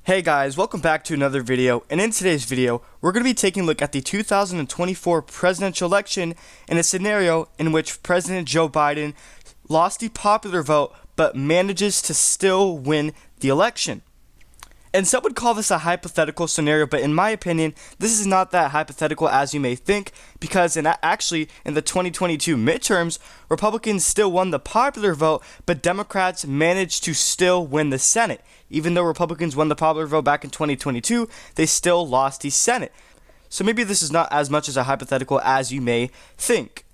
Hey guys, welcome back to another video, and in today's video, we're going to be taking a look at the 2024 presidential election in a scenario in which President Joe Biden lost the popular vote but manages to still win the election. And some would call this a hypothetical scenario, but in my opinion, this is not that hypothetical as you may think, because actually in the 2022 midterms, Republicans still won the popular vote, but Democrats managed to still win the Senate. Even though Republicans won the popular vote back in 2022, they still lost the Senate. So maybe this is not as much as a hypothetical as you may think.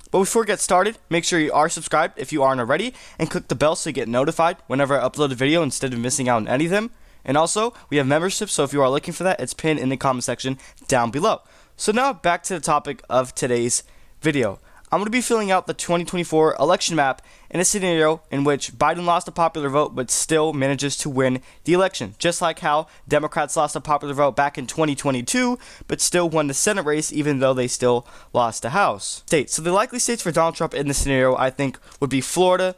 But before we get started, make sure you are subscribed if you aren't already, and click the bell so you get notified whenever I upload a video instead of missing out on any of them. And also, we have memberships, so if you are looking for that, it's pinned in the comment section down below. So now, back to the topic of today's video. I'm going to be filling out the 2024 election map in a scenario in which Biden lost the popular vote but still manages to win the election. Just like how Democrats lost the popular vote back in 2022 but still won the Senate race even though they still lost the House. So the likely states for Donald Trump in this scenario, I think, would be Florida,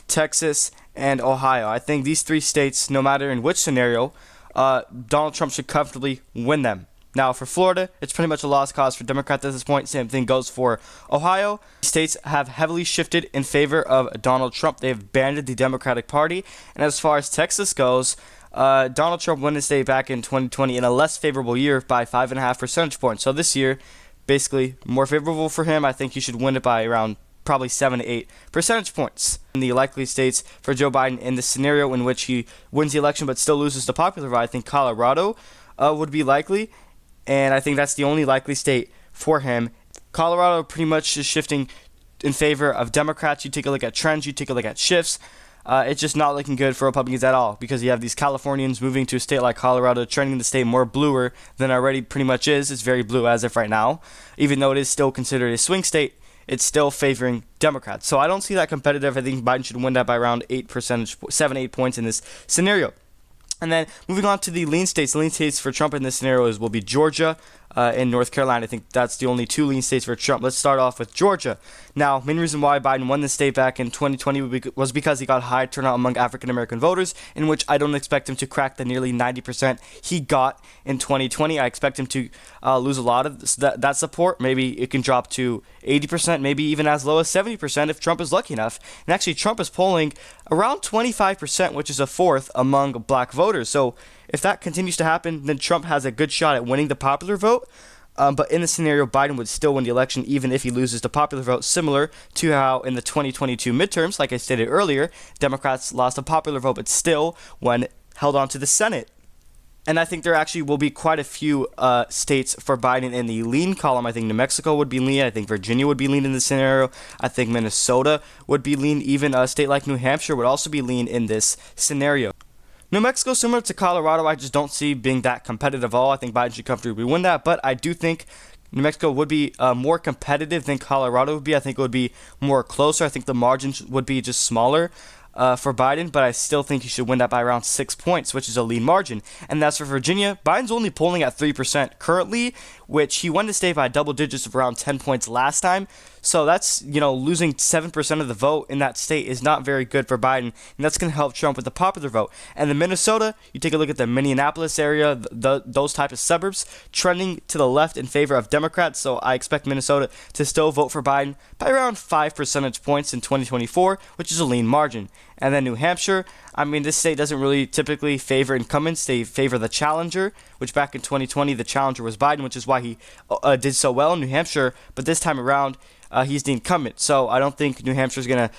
Texas, and Ohio. I think these three states, no matter in which scenario, Donald Trump should comfortably win them. Now, for Florida, it's pretty much a lost cause for Democrats at this point. Same thing goes for Ohio. States have heavily shifted in favor of Donald Trump. They've abandoned the Democratic Party. And as far as Texas goes, Donald Trump won the state back in 2020 in a less favorable year by 5.5 percentage points. So this year, basically more favorable for him. I think he should win it by around probably 7 to 8 percentage points. In the likely states for Joe Biden in the scenario in which he wins the election but still loses the popular vote, I think Colorado would be likely. And I think that's the only likely state for him. Colorado pretty much is shifting in favor of Democrats. You take a look at trends, you take a look at shifts. It's just not looking good for Republicans at all, because you have these Californians moving to a state like Colorado, trending the state more bluer than it already pretty much is. It's very blue as of right now. Even though it is still considered a swing state, it's still favoring Democrats. So I don't see that competitive. I think Biden should win that by around 7-8 points in this scenario. And then moving on to the lean states. The lean states for Trump in this scenario will be Georgia and North Carolina. I think that's the only two lean states for Trump. Let's start off with Georgia. Now, main reason why Biden won the state back in 2020 was because he got high turnout among African American voters, in which I don't expect him to crack the nearly 90% he got in 2020. I expect him to lose a lot of that support. Maybe it can drop to 80%, maybe even as low as 70% if Trump is lucky enough. And actually, Trump is polling around 25%, which is a fourth among black voters. So if that continues to happen, then Trump has a good shot at winning the popular vote. But in the scenario, Biden would still win the election even if he loses the popular vote, similar to how in the 2022 midterms, like I stated earlier, Democrats lost the popular vote but still held on to the Senate. And I think there actually will be quite a few states for Biden in the lean column. I think New Mexico would be lean. I think Virginia would be lean in this scenario. I think Minnesota would be lean. Even a state like New Hampshire would also be lean in this scenario. New Mexico, similar to Colorado, I just don't see being that competitive at all. I think Biden should comfortably win that, but I do think New Mexico would be more competitive than Colorado would be. I think it would be more closer. I think the margins would be just smaller for Biden, but I still think he should win that by around 6 points, which is a lean margin. And that's for Virginia. Biden's only polling at 3% currently, which he won the state by double digits of around 10 points last time. So that's, losing 7% of the vote in that state is not very good for Biden, and that's going to help Trump with the popular vote. And in Minnesota, you take a look at the Minneapolis area, those type of suburbs, trending to the left in favor of Democrats, so I expect Minnesota to still vote for Biden by around 5 percentage points in 2024, which is a lean margin. And then New Hampshire, this state doesn't really typically favor incumbents. They favor the challenger, which back in 2020, the challenger was Biden, which is why he did so well in New Hampshire. But this time around, he's the incumbent. So I don't think New Hampshire is going to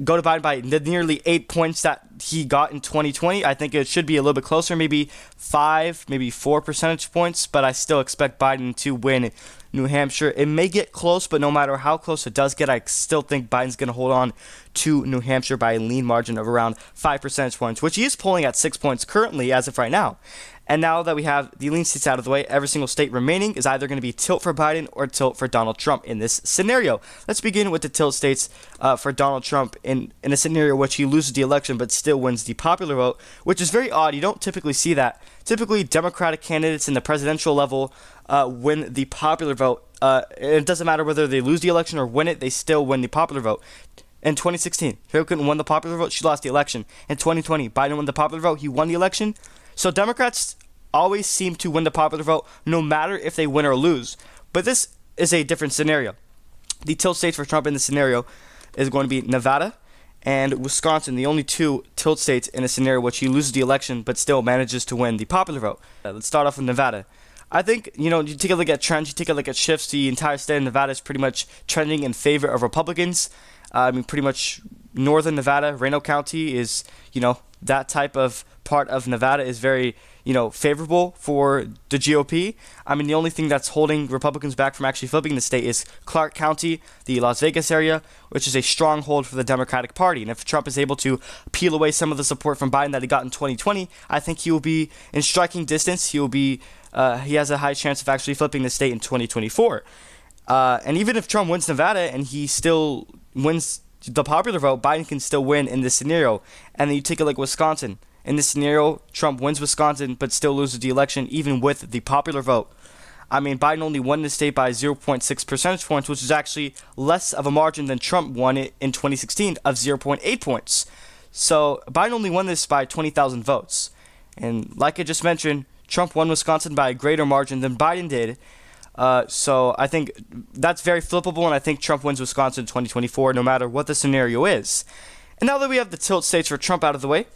go to Biden by the nearly 8 points that he got in 2020. I think it should be a little bit closer, maybe 5, maybe 4 percentage points. But I still expect Biden to win New Hampshire. It may get close, but no matter how close it does get, I still think Biden's going to hold on to New Hampshire by a lean margin of around 5 percentage points, which he is polling at 6 points currently as of right now. And now that we have the lean states out of the way, every single state remaining is either going to be tilt for Biden or tilt for Donald Trump in this scenario. Let's begin with the tilt states for Donald Trump in a scenario in which he loses the election but still wins the popular vote, which is very odd. You don't typically see that. Typically, Democratic candidates in the presidential level win the popular vote. It doesn't matter whether they lose the election or win it, they still win the popular vote. In 2016, Hillary Clinton won the popular vote, she lost the election. In 2020, Biden won the popular vote, he won the election. So Democrats always seem to win the popular vote no matter if they win or lose. But this is a different scenario. The tilt states for Trump in this scenario is going to be Nevada and Wisconsin, the only two tilt states in a scenario which he loses the election but still manages to win the popular vote. Let's start off with Nevada. I think, you take a look at trends, you take a look at shifts, the entire state of Nevada is pretty much trending in favor of Republicans. Pretty much northern Nevada, Reno County is, that type of part of Nevada is very, favorable for the GOP. The only thing that's holding Republicans back from actually flipping the state is Clark County, the Las Vegas area, which is a stronghold for the Democratic Party. And if Trump is able to peel away some of the support from Biden that he got in 2020, I think he will be in striking distance. He has a high chance of actually flipping the state in 2024. And even if Trump wins Nevada and he still wins the popular vote, Biden can still win in this scenario. And then you take a look at Wisconsin. In this scenario, Trump wins Wisconsin but still loses the election even with the popular vote. Biden only won the state by 0.6 percentage points, which is actually less of a margin than Trump won it in 2016 of 0.8 points. So Biden only won this by 20,000 votes. And like I just mentioned, Trump won Wisconsin by a greater margin than Biden did. So I think that's very flippable, and I think Trump wins Wisconsin in 2024 no matter what the scenario is. And now that we have the tilt states for Trump out of the way,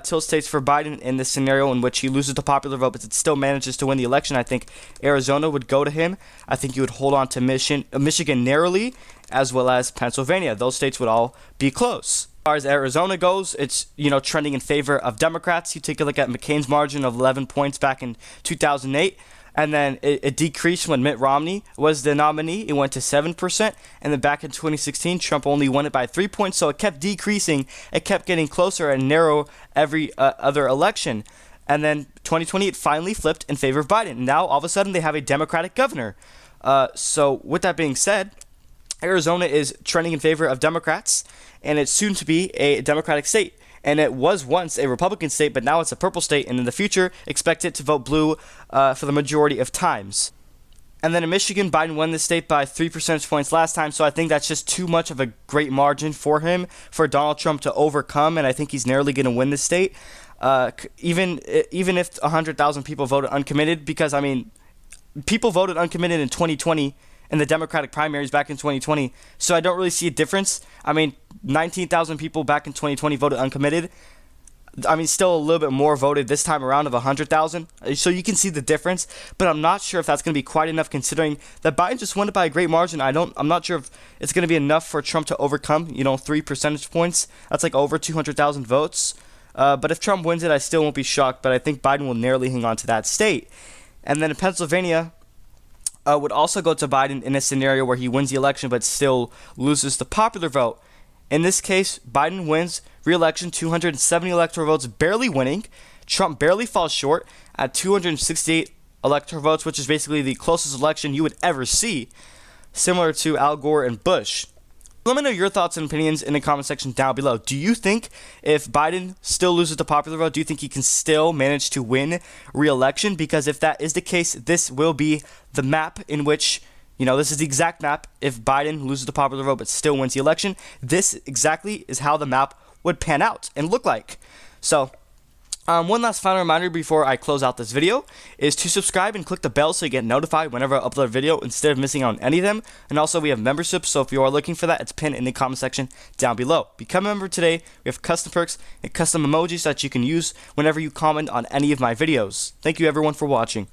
tilt states for Biden in this scenario in which he loses the popular vote but it still manages to win the election, I think Arizona would go to him. I think he would hold on to Michigan narrowly, as well as Pennsylvania. Those states would all be close. As far as Arizona goes, it's trending in favor of Democrats. You take a look at McCain's margin of 11 points back in 2008. And then it decreased when Mitt Romney was the nominee. It went to 7%. And then back in 2016, Trump only won it by 3 points. So it kept decreasing. It kept getting closer and narrow every other election. And then 2020, it finally flipped in favor of Biden. Now, all of a sudden, they have a Democratic governor. So with that being said, Arizona is trending in favor of Democrats. And it's soon to be a Democratic state. And it was once a Republican state, but now it's a purple state, and in the future, expect it to vote blue for the majority of times. And then in Michigan, Biden won the state by 3 percentage points last time, so I think that's just too much of a great margin for him, for Donald Trump to overcome, and I think he's narrowly going to win the state, even if 100,000 people voted uncommitted, because, people voted uncommitted in 2020, in the Democratic primaries back in 2020, so I don't really see a difference. 19,000 people back in 2020 voted uncommitted. Still a little bit more voted this time around of 100,000. So you can see the difference, but I'm not sure if that's going to be quite enough considering that Biden just won it by a great margin. I'm not sure if it's going to be enough for Trump to overcome, 3 percentage points. That's like over 200,000 votes. But if Trump wins it, I still won't be shocked, but I think Biden will narrowly hang on to that state. And then in Pennsylvania, would also go to Biden in a scenario where he wins the election but still loses the popular vote. In this case, Biden wins re-election, 270 electoral votes, barely winning. Trump barely falls short at 268 electoral votes, which is basically the closest election you would ever see, similar to Al Gore and Bush. Let me know your thoughts and opinions in the comment section down below. Do you think if Biden still loses the popular vote, do you think he can still manage to win re-election? Because if that is the case, this will be the map in which, this is the exact map. If Biden loses the popular vote but still wins the election, this exactly is how the map would pan out and look like. So, one last final reminder before I close out this video is to subscribe and click the bell so you get notified whenever I upload a video instead of missing out on any of them. And also we have memberships, so if you are looking for that, it's pinned in the comment section down below. Become a member today. We have custom perks and custom emojis that you can use whenever you comment on any of my videos. Thank you everyone for watching.